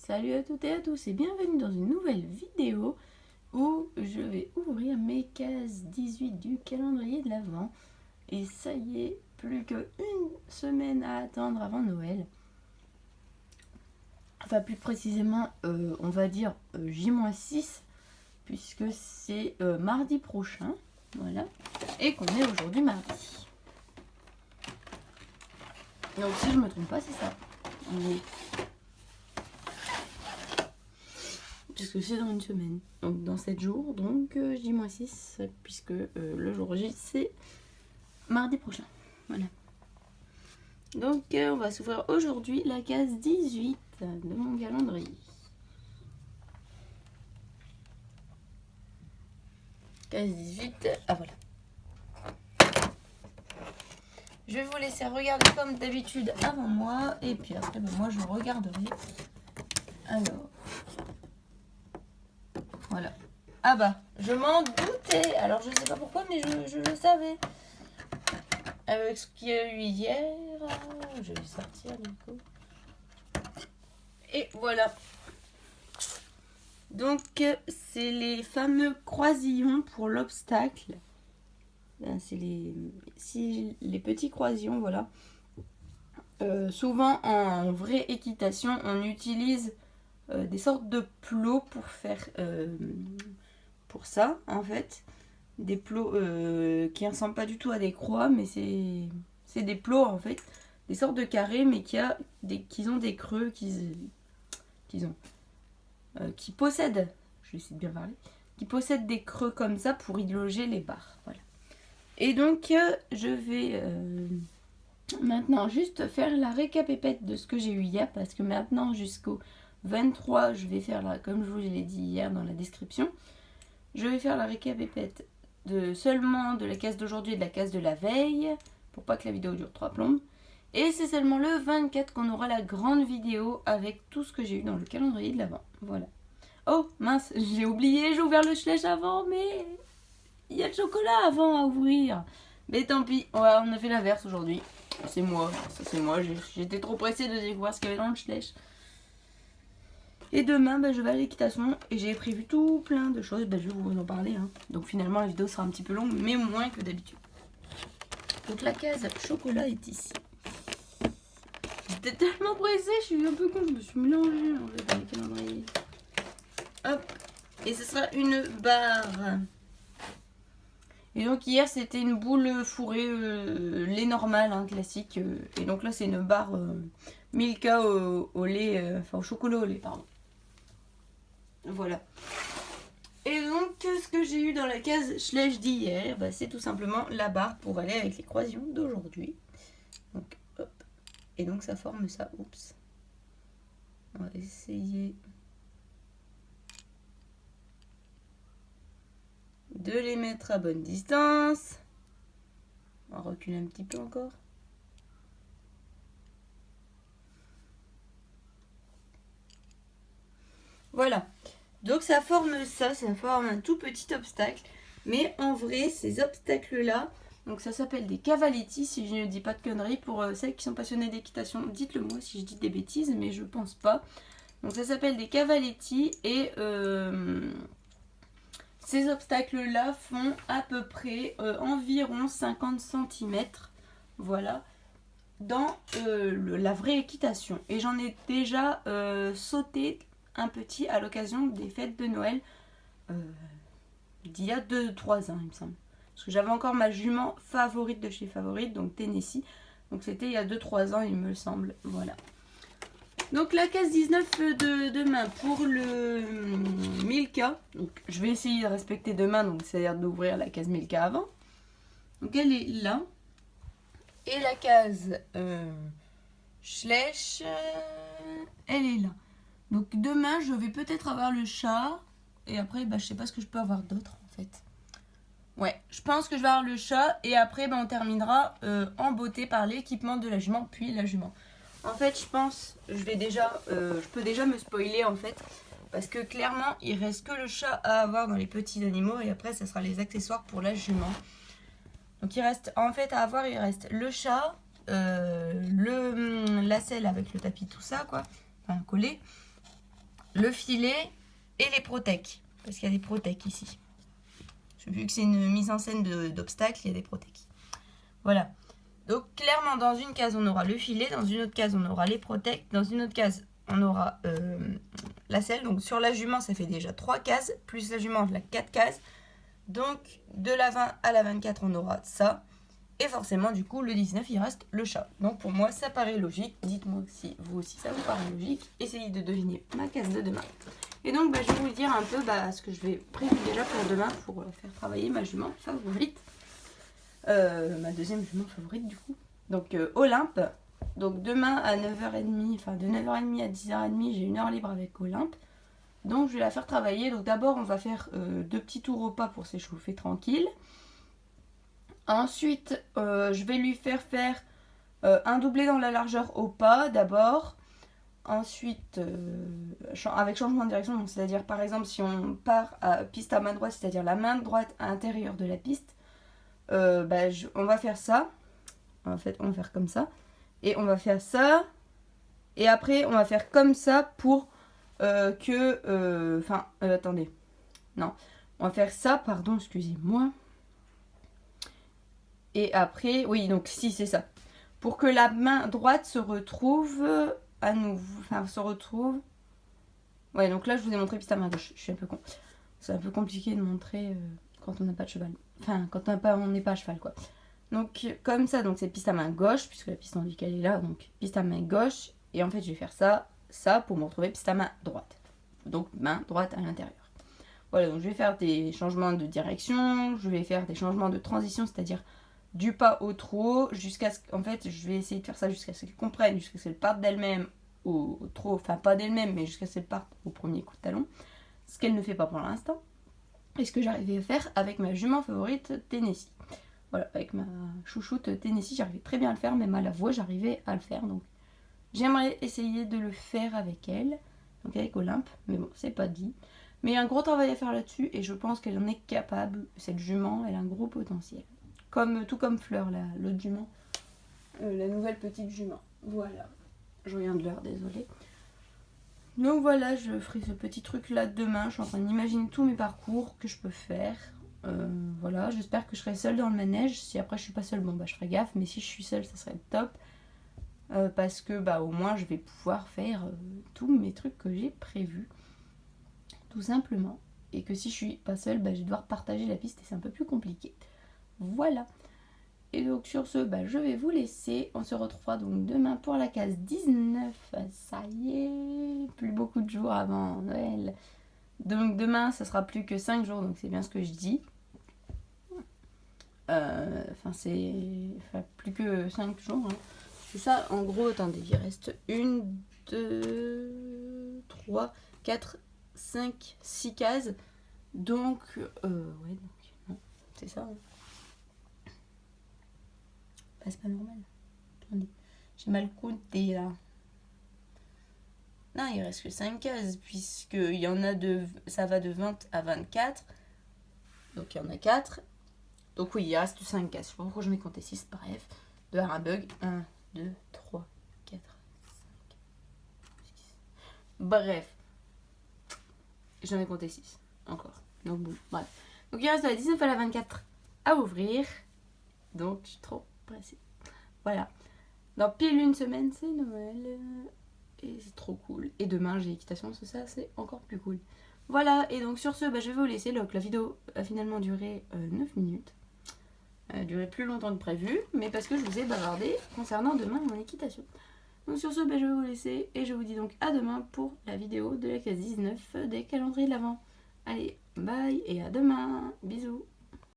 Salut à toutes et à tous et bienvenue dans une nouvelle vidéo où je vais ouvrir mes cases 18 du calendrier de l'Avent. Et ça y est, plus qu'une semaine à attendre avant Noël. Enfin plus précisément, on va dire J-6 puisque c'est mardi prochain. Voilà. Et qu'on est aujourd'hui mardi. Donc si je me trompe pas, c'est ça. Oui. Puisque c'est dans une semaine, donc dans 7 jours, donc J-6, puisque le jour J c'est mardi prochain. Voilà. Donc on va s'ouvrir aujourd'hui la case 18 de mon calendrier. Case 18, ah voilà. Je vais vous laisser regarder comme d'habitude avant moi, et puis après ben, moi je regarderai. Alors, voilà. Ah bah, je m'en doutais. Alors je sais pas pourquoi, mais je le savais. Avec ce qu'il y a eu hier, je vais sortir du coup. Et voilà. Donc c'est les fameux croisillons pour l'obstacle. C'est les petits croisillons, voilà. Souvent en vraie équitation, on utilise des sortes de plots pour faire pour ça en fait. Des plots qui ne ressemblent pas du tout à des croix, mais c'est des plots en fait, des sortes de carrés, mais qui ont des creux, qui possèdent, je vais essayer de bien parler, qui possèdent des creux comme ça pour y loger les barres. Voilà. Et donc je vais maintenant juste faire la récapépète de ce que j'ai eu hier, parce que maintenant jusqu'au 23, je vais faire comme je vous l'ai dit hier dans la description, je vais faire la récapépète seulement de la case d'aujourd'hui et de la case de la veille, pour pas que la vidéo dure 3 plombes. Et c'est seulement le 24 qu'on aura la grande vidéo avec tout ce que j'ai eu dans le calendrier de l'Avent. Voilà. Oh mince, j'ai oublié, j'ai ouvert le Schleich avant, mais il y a le chocolat avant à ouvrir. Mais tant pis, on a fait l'inverse aujourd'hui. C'est moi, ça c'est moi, j'étais trop pressée de découvrir ce qu'il y avait dans le Schleich. Et demain, je vais à l'équitation et j'ai prévu tout plein de choses. Je vais vous en parler. Hein. Donc finalement, la vidéo sera un petit peu longue, mais moins que d'habitude. Donc la case chocolat est ici. J'étais tellement pressée, je suis un peu con, je me suis mélangée en fait dans les calendriers. Hop, et ce sera une barre. Et donc hier, c'était une boule fourrée, lait normal, hein, classique. Et donc là, c'est une barre Milka au lait, enfin au chocolat au lait, pardon. Voilà. Et donc, ce que j'ai eu dans la case Schleich d'hier, c'est tout simplement la barre pour aller avec les croisillons d'aujourd'hui. Donc, hop. Et donc, ça forme ça. Oups. On va essayer de les mettre à bonne distance. On va reculer un petit peu encore. Voilà. Donc ça forme ça forme un tout petit obstacle. Mais en vrai, ces obstacles-là, donc ça s'appelle des cavaletti, si je ne dis pas de conneries. Pour celles qui sont passionnées d'équitation, dites-le moi si je dis des bêtises, mais je pense pas. Donc ça s'appelle des cavaletti et ces obstacles-là font à peu près environ 50 cm. Voilà. Dans la vraie équitation. Et j'en ai déjà sauté un petit à l'occasion des fêtes de Noël d'il y a 2-3 ans, il me semble. Parce que j'avais encore ma jument favorite de chez Favorite, donc Tennessee. Donc c'était il y a 2-3 ans, il me semble. Voilà. Donc la case 19 de demain pour le Milka. Donc je vais essayer de respecter demain, donc c'est-à-dire d'ouvrir la case Milka avant. Donc elle est là. Et la case Schleich, elle est là. Donc demain, je vais peut-être avoir le chat. Et après, je sais pas ce que je peux avoir d'autre en fait. Ouais, je pense que je vais avoir le chat. Et après, on terminera en beauté par l'équipement de la jument, puis la jument. En fait, je pense, je peux déjà me spoiler en fait. Parce que clairement, il reste que le chat à avoir dans les petits animaux. Et après, ça sera les accessoires pour la jument. Donc il reste, en fait, à avoir, il reste le chat, la selle avec le tapis, tout ça, quoi. Enfin, collé. le filet et les protèques. Parce qu'il y a des protèques ici. Vu que c'est une mise en scène d'obstacles, il y a des protèques. Voilà. Donc clairement, dans une case, on aura le filet. Dans une autre case, on aura les protèques. Dans une autre case, on aura la selle. Donc sur la jument, ça fait déjà 3 cases. Plus la jument, la 4 cases. Donc de la 20 à la 24, on aura ça. Et forcément, du coup, le 19, il reste le chat. Donc pour moi, ça paraît logique. Dites-moi si vous aussi, ça vous paraît logique. Essayez de deviner ma case de demain. Et donc, je vais vous dire un peu ce que je vais prévu déjà pour demain pour faire travailler ma jument favorite. Ma deuxième jument favorite, du coup. Donc, Olympe. Donc, demain à 9h30, enfin de 9h30 à 10h30, j'ai 1 heure libre avec Olympe. Donc, je vais la faire travailler. Donc, d'abord, on va faire 2 petits tours au pas pour s'échauffer tranquille. Ensuite, je vais lui faire un doublé dans la largeur au pas d'abord. Ensuite, avec changement de direction, c'est-à-dire par exemple si on part à piste à main droite, c'est-à-dire la main droite à l'intérieur de la piste, on va faire ça. En fait, on va faire comme ça. Et on va faire ça. Et après, on va faire comme ça pour attendez. Non. On va faire ça, pardon, excusez-moi. Et après, oui, donc si, c'est ça. Pour que la main droite se retrouve à nouveau. Enfin, se retrouve. Ouais, donc là, je vous ai montré piste à main gauche. Je suis un peu con. C'est un peu compliqué de montrer quand on n'a pas de cheval. Enfin, quand on n'est pas à cheval, quoi. Donc, comme ça, donc c'est piste à main gauche, puisque la piste handicapée est là. Donc, piste à main gauche. Et en fait, je vais faire ça pour me retrouver piste à main droite. Donc, main droite à l'intérieur. Voilà, donc je vais faire des changements de direction. Je vais faire des changements de transition, c'est-à-dire du pas au trot, jusqu'à ce qu'en fait, je vais essayer de faire ça jusqu'à ce qu'elle comprenne, jusqu'à ce qu'elle parte d'elle-même au trot, enfin pas d'elle-même, mais jusqu'à ce qu'elle parte au premier coup de talon, ce qu'elle ne fait pas pour l'instant, et ce que j'arrivais à faire avec ma jument favorite Tennessee. Voilà, avec ma chouchoute Tennessee, j'arrivais très bien à le faire, même à la voix, j'arrivais à le faire, donc j'aimerais essayer de le faire avec elle, donc avec Olympe, mais bon, c'est pas dit. Mais il y a un gros travail à faire là-dessus, et je pense qu'elle en est capable, cette jument, elle a un gros potentiel. Tout comme Fleur, l'autre jument. La nouvelle petite jument. Voilà. Je reviens de l'heure, désolée. Donc voilà, je ferai ce petit truc là demain. Je suis en train d'imaginer tous mes parcours que je peux faire. Voilà, j'espère que je serai seule dans le manège. Si après je suis pas seule, bon je ferai gaffe. Mais si je suis seule, ça serait top. Parce que au moins je vais pouvoir faire tous mes trucs que j'ai prévus. Tout simplement. Et que si je suis pas seule, je vais devoir partager la piste et c'est un peu plus compliqué. Voilà. Et donc sur ce, je vais vous laisser. On se retrouvera donc demain pour la case 19. Ça y est, plus beaucoup de jours avant Noël. Donc demain, ça sera plus que 5 jours, donc c'est bien ce que je dis. Plus que 5 jours. Hein. C'est ça, en gros, attendez, il reste 1, 2, 3, 4, 5, 6 cases. Donc, non, c'est ça. Hein. C'est pas normal. Attendez, j'ai mal compté là. Non, il reste que 5 cases, puisqu'il y en a ça va de 20 à 24. Donc il y en a 4. Donc oui, il reste 5 cases. Je sais pas pourquoi j'en ai compté 6, bref. De avoir un bug. 1, 2, 3, 4, 5, 6. Bref. J'en ai compté 6. Encore. Donc bon, bref. Donc il reste de la 19 à la 24 à ouvrir. Donc je suis trop pressée. Voilà. Dans pile une semaine, c'est Noël. Et c'est trop cool. Et demain, j'ai équitation, ça, c'est encore plus cool. Voilà, et donc sur ce, je vais vous laisser. Donc la vidéo a finalement duré 9 minutes. Elle a duré plus longtemps que prévu, mais parce que je vous ai bavardé concernant demain mon équitation. Donc sur ce, je vais vous laisser. Et je vous dis donc à demain pour la vidéo de la case 19 des calendriers de l'Avent. Allez, bye et à demain. Bisous.